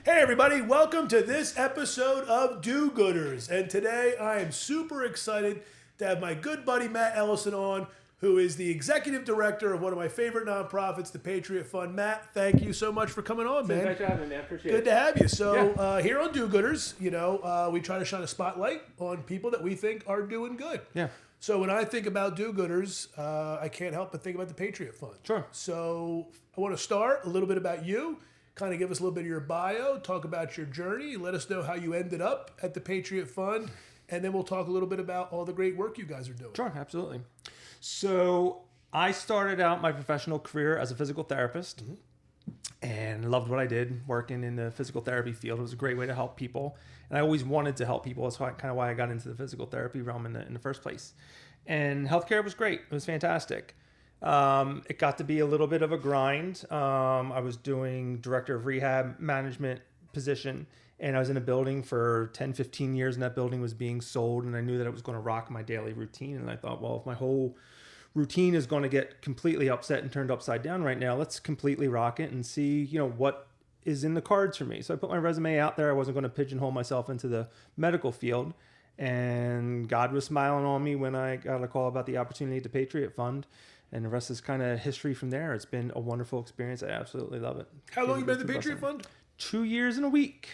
Hey everybody, welcome to this episode of DoGooders. And today I am super excited to have my good buddy Matt Ellison on, who is the executive director of one of my favorite nonprofits, the Patriot Fund. Matt, thank you so much for coming on, man. Thanks for having me, man. Appreciate it. Good to have you. So here on DoGooders, we try to shine a spotlight on people that we think are doing good. Yeah. So when I think about DoGooders, I can't help but think about the Patriot Fund. Sure. So I want to start a little bit about you. Kind of give us a little bit of your bio, talk about your journey, let us know how you ended up at the Patriot Fund, and then we'll talk a little bit about all the great work you guys are doing. Sure, absolutely. So I started out my professional career as a physical therapist and loved what I did, working in the physical therapy field. It was a great way to help people. And I always wanted to help people. That's kind of why I got into the physical therapy realm in the first place. And healthcare was great. It was fantastic. It got to be a little bit of a grind. I was doing director of rehab management position, and I was in a building for 10, 15 years, and that building was being sold, and I knew that it was going to rock my daily routine. And I thought, well, if my whole routine is going to get completely upset and turned upside down right now, let's completely rock it and see, what is in the cards for me. So I put my resume out there. I wasn't going to pigeonhole myself into the medical field, and God was smiling on me when I got a call about the opportunity at the Patriot Fund. And the rest is kind of history from there. It's been a wonderful experience. I absolutely love it. How long you been at the Patriot Fund? 2 years and a week.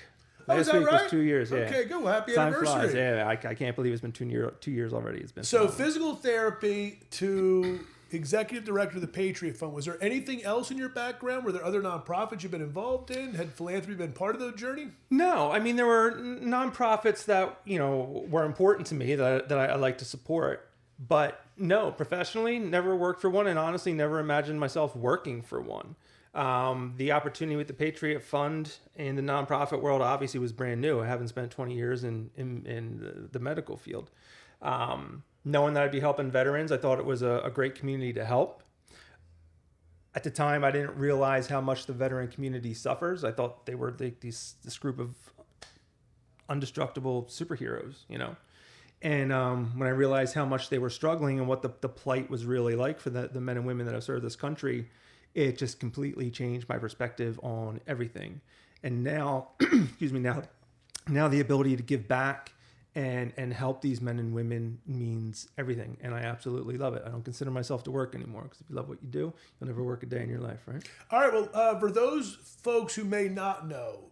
Oh, is Last that week right? was 2 years, yeah. Okay, good. Well, happy Time anniversary. flies. Yeah, I can't believe it's been 2 years already. It's been So phenomenal. physical therapy to executive director of the Patriot Fund. Was there anything else in your background? Were there other nonprofits you've been involved in? Had philanthropy been part of the journey? No, I mean, there were nonprofits that, were important to me that I like to support. But no, professionally, never worked for one, and honestly never imagined myself working for one. The opportunity with the Patriot Fund in the nonprofit world obviously was brand new. I haven't spent 20 years in the medical field. Knowing that I'd be helping veterans, I thought it was a great community to help. At the time, I didn't realize how much the veteran community suffers. I thought they were this group of indestructible superheroes, And when I realized how much they were struggling and what the plight was really like for the men and women that have served this country, it just completely changed my perspective on everything. And now, now the ability to give back and help these men and women means everything. And I absolutely love it. I don't consider myself to work anymore, because if you love what you do, you'll never work a day in your life, right? All right. Well, for those folks who may not know,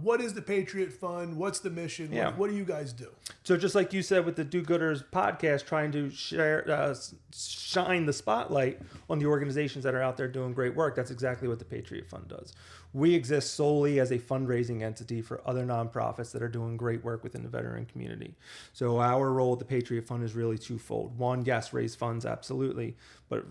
what is the Patriot Fund? What's the mission? Yeah. What do you guys do? So just like you said with the DoGooders podcast, trying to shine the spotlight on the organizations that are out there doing great work, that's exactly what the Patriot Fund does. We exist solely as a fundraising entity for other nonprofits that are doing great work within the veteran community. So our role at the Patriot Fund is really twofold. One, yes, raise funds, absolutely. But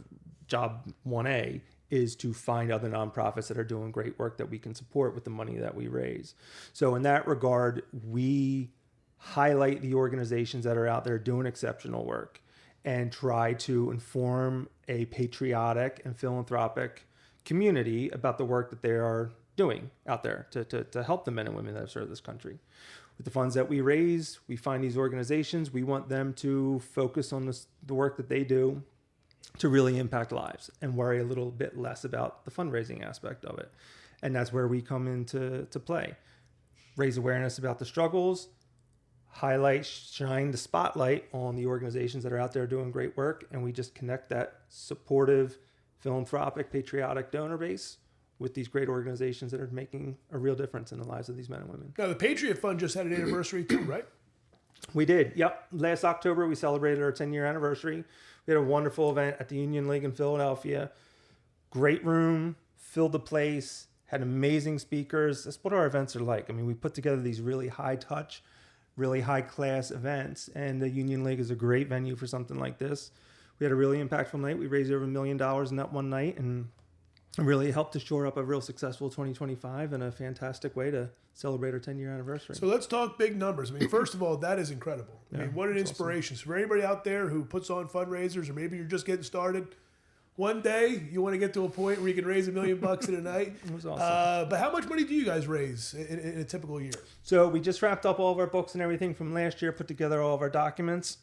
job 1A is to find other nonprofits that are doing great work that we can support with the money that we raise. So in that regard, we highlight the organizations that are out there doing exceptional work and try to inform a patriotic and philanthropic community about the work that they are doing out there to help the men and women that have served this country. With the funds that we raise, we find these organizations, we want them to focus on the work that they do to really impact lives and worry a little bit less about the fundraising aspect of it. And that's where we come into play. Raise awareness about the struggles, highlight, shine the spotlight on the organizations that are out there doing great work, and we just connect that supportive, philanthropic, patriotic donor base with these great organizations that are making a real difference in the lives of these men and women. Now, the Patriot Fund just had an anniversary too, right? We did. Yep. Last October, we celebrated our 10-year anniversary. We had a wonderful event at the Union League in Philadelphia. Great room, filled the place, had amazing speakers. That's what our events are like. I mean, we put together these really high-touch, really high-class events, and the Union League is a great venue for something like this. We had a really impactful night. We raised over $1 million in that one night, and really helped to shore up a real successful 2025 and a fantastic way to celebrate our 10-year anniversary. So let's talk big numbers. I mean, first of all, that is incredible. I mean, what an inspiration. So for anybody out there who puts on fundraisers, or maybe you're just getting started, one day you want to get to a point where you can raise $1 million in a night. It was awesome. But how much money do you guys raise in a typical year? So we just wrapped up all of our books and everything from last year, put together all of our documents.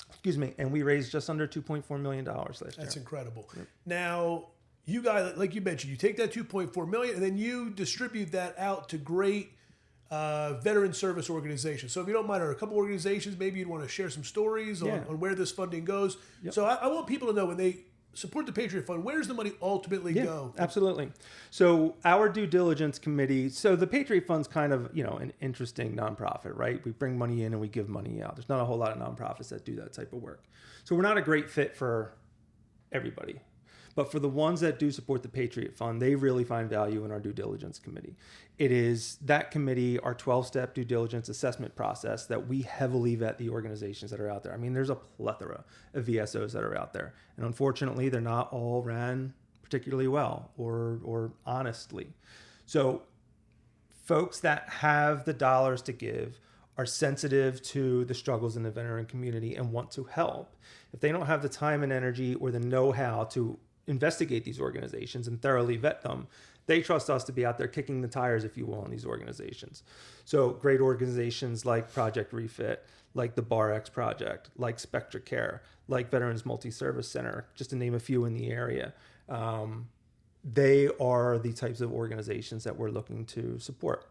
Excuse me. And we raised just under $2.4 million last year. That's incredible. Yep. Now, you guys, like you mentioned, you take that 2.4 million and then you distribute that out to great veteran service organizations. So if you don't mind, are a couple organizations, maybe you'd want to share some stories on where this funding goes. Yep. So I want people to know when they support the Patriot Fund, where does the money ultimately go? Absolutely. So our due diligence committee, so the Patriot Fund's kind of, an interesting nonprofit, right? We bring money in and we give money out. There's not a whole lot of nonprofits that do that type of work. So we're not a great fit for everybody. But for the ones that do support the Patriot Fund, they really find value in our due diligence committee. It is that committee, our 12-step due diligence assessment process, that we heavily vet the organizations that are out there. I mean, there's a plethora of VSOs that are out there. And unfortunately, they're not all ran particularly well or honestly. So folks that have the dollars to give are sensitive to the struggles in the veteran community and want to help. If they don't have the time and energy or the know-how to investigate these organizations and thoroughly vet them, they trust us to be out there kicking the tires, if you will, on these organizations. So great organizations like Project Refit, like the BarX Project, like Spectra Care, like Veterans Multi-Service Center, just to name a few in the area. They are the types of organizations that we're looking to support.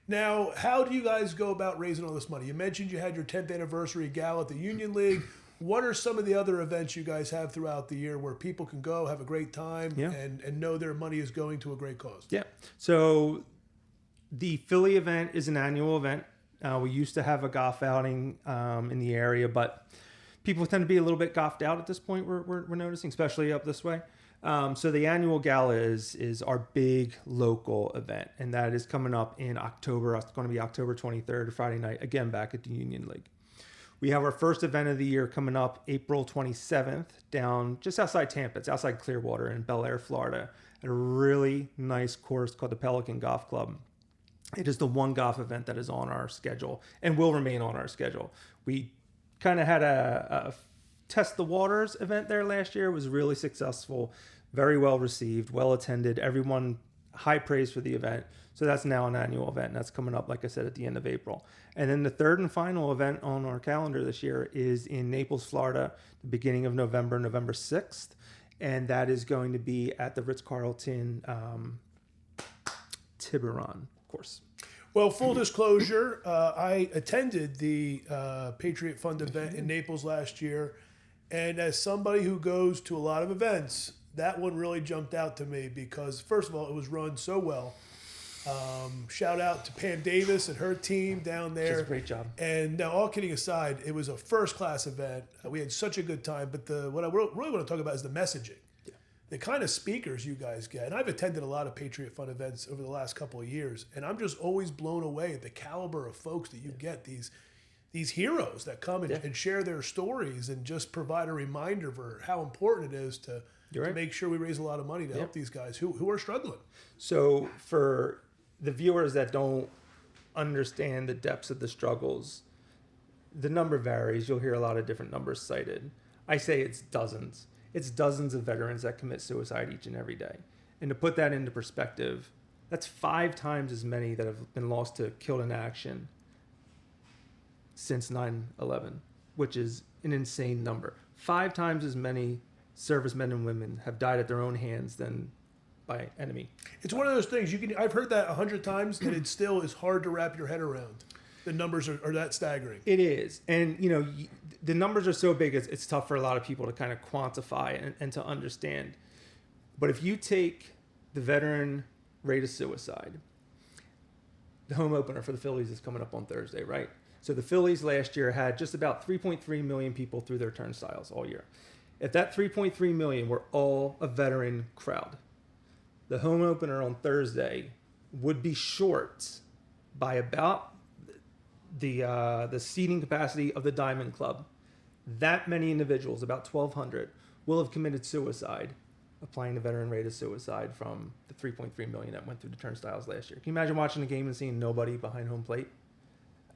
Now, how do you guys go about raising all this money? You mentioned you had your 10th anniversary gala at the Union League. What are some of the other events you guys have throughout the year where people can go, have a great time, and know their money is going to a great cause? Yeah. So the Philly event is an annual event. We used to have a golf outing in the area, but people tend to be a little bit golfed out at this point, we're noticing, especially up this way. So the annual gala is our big local event, and that is coming up in October. It's going to be October 23rd, Friday night, again, back at the Union League. We have our first event of the year coming up April 27th down just outside Tampa. It's outside Clearwater in Bel Air, Florida, at a really nice course called the Pelican Golf Club. It is the one golf event that is on our schedule and will remain on our schedule. We kind of had a test the waters event there last year. It was really successful, very well received, well attended. Everyone high praise for the event. So that's now an annual event, and that's coming up, like I said, at the end of April. And then the third and final event on our calendar this year is in Naples, Florida, the beginning of November 6th. And that is going to be at the Ritz-Carlton Tiburon course. Well, full disclosure, I attended the Patriot Fund event in Naples last year. And as somebody who goes to a lot of events, that one really jumped out to me because, first of all, it was run so well. Shout out to Pam Davis and her team down there. She did a great job. And now, all kidding aside, it was a first-class event. We had such a good time. But what I really want to talk about is the messaging. Yeah. The kind of speakers you guys get. And I've attended a lot of Patriot Fund events over the last couple of years, and I'm just always blown away at the caliber of folks that you get. These heroes that come and share their stories and just provide a reminder for how important it is to make sure we raise a lot of money to help these guys who are struggling. So for the viewers that don't understand the depths of the struggles, the number varies. You'll hear a lot of different numbers cited. I say it's dozens. It's dozens of veterans that commit suicide each and every day. And to put that into perspective, that's 5 times as many that have been lost to killed in action since 9/11, which is an insane number. 5 times as many servicemen and women have died at their own hands than by enemy. It's one of those things I've heard that 100 times, and it still is hard to wrap your head around. The numbers are that staggering. It is, and the numbers are so big. It's tough for a lot of people to kind of quantify and to understand. But if you take the veteran rate of suicide, the home opener for the Phillies is coming up on Thursday, right? So the Phillies last year had just about 3.3 million people through their turnstiles all year. If that 3.3 million were all a veteran crowd, the home opener on Thursday would be short by about the seating capacity of the Diamond Club. That many individuals, about 1,200, will have committed suicide, applying the veteran rate of suicide from the 3.3 million that went through the turnstiles last year. Can you imagine watching a game and seeing nobody behind home plate?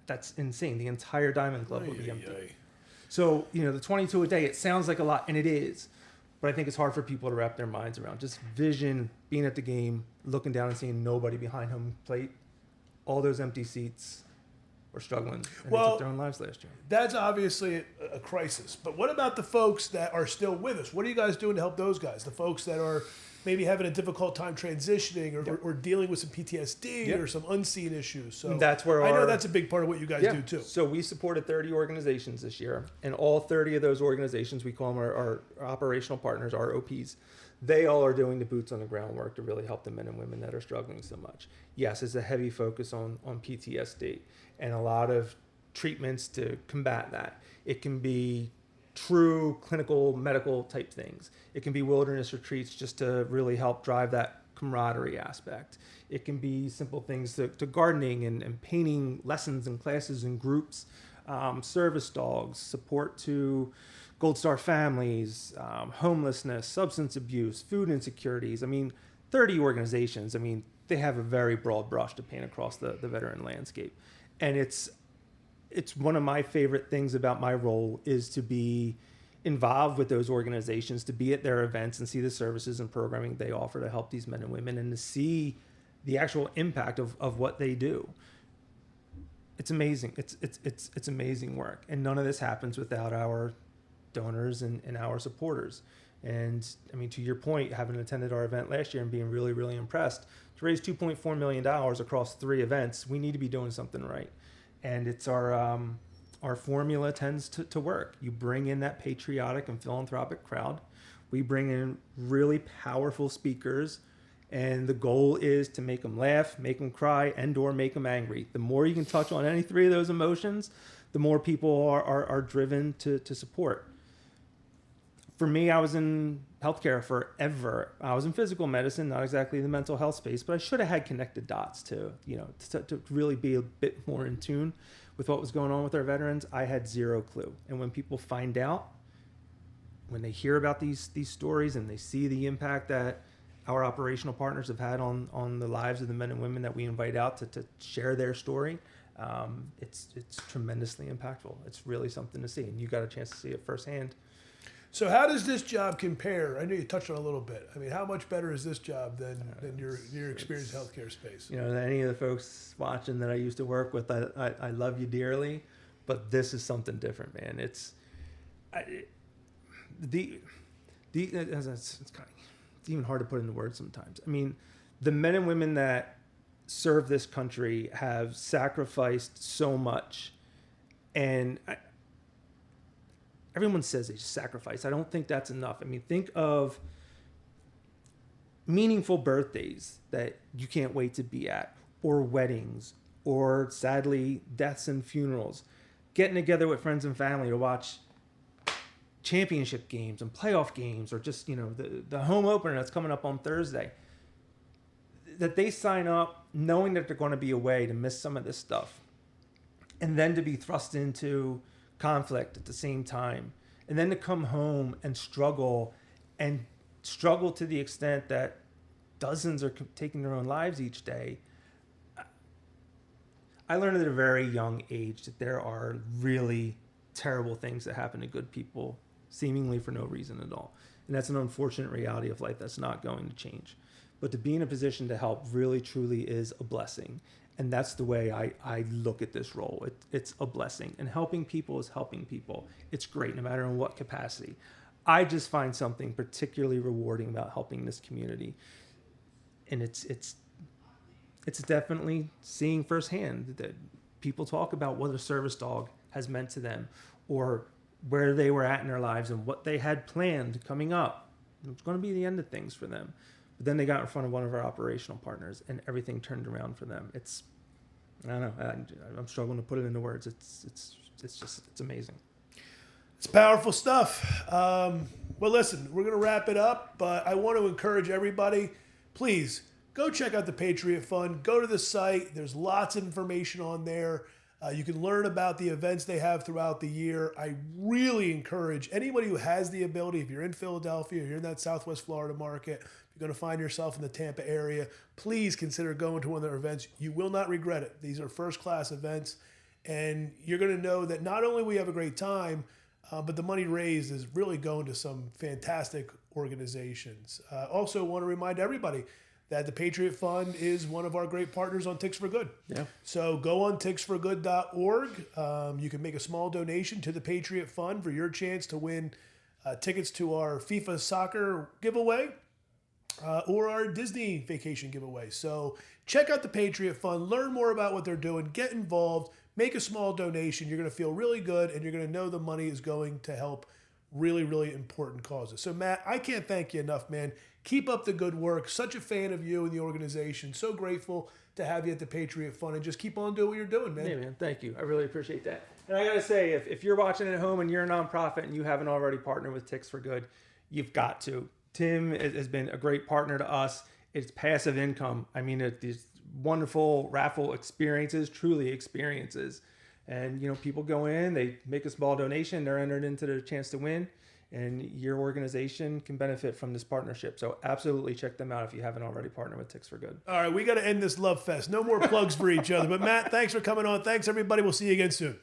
That's insane. The entire Diamond Club would be empty. So, the 22 a day, it sounds like a lot, and it is. But I think it's hard for people to wrap their minds around. Just vision, being at the game, looking down and seeing nobody behind home plate, all those empty seats. or struggling, and Well, they took their own lives last year. That's obviously a crisis. But what about the folks that are still with us? What are you guys doing to help those guys? The folks that are maybe having a difficult time transitioning or dealing with some PTSD or some unseen issues. So that's where I know that's a big part of what you guys do too. So we supported 30 organizations this year, and all 30 of those organizations, we call them our operational partners, our OPs. They all are doing the boots on the ground work to really help the men and women that are struggling so much. Yes, it's a heavy focus on PTSD and a lot of treatments to combat that. It can be true clinical medical type things. It can be wilderness retreats just to really help drive that camaraderie aspect. It can be simple things to gardening and painting lessons and classes and groups, service dogs, support to Gold Star families, homelessness, substance abuse, food insecurities. I mean, 30 organizations. I mean, they have a very broad brush to paint across the veteran landscape. And it's one of my favorite things about my role is to be involved with those organizations, to be at their events and see the services and programming they offer to help these men and women, and to see the actual impact of what they do. It's amazing. It's amazing work. And none of this happens without our donors and our supporters. And I mean, to your point, having attended our event last year and being really, really impressed, to raise $2.4 million across 3 events, we need to be doing something right. And it's our formula tends to work. You bring in that patriotic and philanthropic crowd. We bring in really powerful speakers, and the goal is to make them laugh, make them cry, and or make them angry. The more you can touch on any 3 of those emotions, the more people are driven to support. For me, I was in healthcare forever. I was in physical medicine, not exactly the mental health space, but I should have had connected dots to really be a bit more in tune with what was going on with our veterans. I had zero clue. And when people find out, when they hear about these stories and they see the impact that our operational partners have had on the lives of the men and women that we invite out to share their story, it's tremendously impactful. It's really something to see, and you got a chance to see it firsthand. So how does this job compare? I know you touched on it a little bit. I mean, how much better is this job than your experience in healthcare space? You know, any of the folks watching that I used to work with, I love you dearly, but this is something different, man. It's even hard to put into words sometimes. I mean, the men and women that serve this country have sacrificed so much, and everyone says they sacrifice. I don't think that's enough. I mean, think of meaningful birthdays that you can't wait to be at, or weddings, or sadly, deaths and funerals. Getting together with friends and family to watch championship games and playoff games, or just, the home opener that's coming up on Thursday. That they sign up knowing that they're going to be away to miss some of this stuff. And then to be thrust into conflict at the same time, and then to come home and struggle to the extent that dozens are taking their own lives each day. I learned at a very young age that there are really terrible things that happen to good people seemingly for no reason at all, and that's an unfortunate reality of life that's not going to change. But to be in a position to help really truly is a blessing. And that's the way I look at this role. It's a blessing. And helping people is helping people. It's great, no matter in what capacity. I just find something particularly rewarding about helping this community. And it's definitely seeing firsthand that people talk about what a service dog has meant to them, or where they were at in their lives and what they had planned coming up. It's going to be the end of things for them. But then they got in front of one of our operational partners, and everything turned around for them. I don't know. I'm struggling to put it into words. It's amazing. It's powerful stuff. Well, listen, we're going to wrap it up, but I want to encourage everybody, please go check out the Patriot Fund. Go to the site. There's lots of information on there. You can learn about the events they have throughout the year. I really encourage anybody who has the ability, if you're in Philadelphia, or you're in that Southwest Florida market, if you're going to find yourself in the Tampa area, please consider going to one of their events. You will not regret it. These are first-class events, and you're going to know that not only we have a great time, but the money raised is really going to some fantastic organizations. Also want to remind everybody that the Patriot Fund is one of our great partners on Ticks for Good. Yeah. So go on ticksforgood.org. You can make a small donation to the Patriot Fund for your chance to win tickets to our FIFA soccer giveaway or our Disney vacation giveaway. So check out the Patriot Fund, learn more about what they're doing, get involved, make a small donation. You're going to feel really good, and you're going to know the money is going to help really, really important causes. So, Matt, I can't thank you enough, man. Keep up the good work. Such a fan of you and the organization. So grateful to have you at the Patriot Fund, and just keep on doing what you're doing, man. Hey, man, thank you. I really appreciate that. And I got to say, if you're watching at home and you're a nonprofit and you haven't already partnered with Ticks for Good, you've got to. Tim has been a great partner to us. It's passive income. I mean, these wonderful raffle experiences, truly experiences. And, you know, people go in, they make a small donation, they're entered into the chance to win, and your organization can benefit from this partnership. So absolutely check them out if you haven't already partnered with Ticks for Good. All right, we got to end this love fest. No more plugs for each other. But, Matt, thanks for coming on. Thanks, everybody. We'll see you again soon.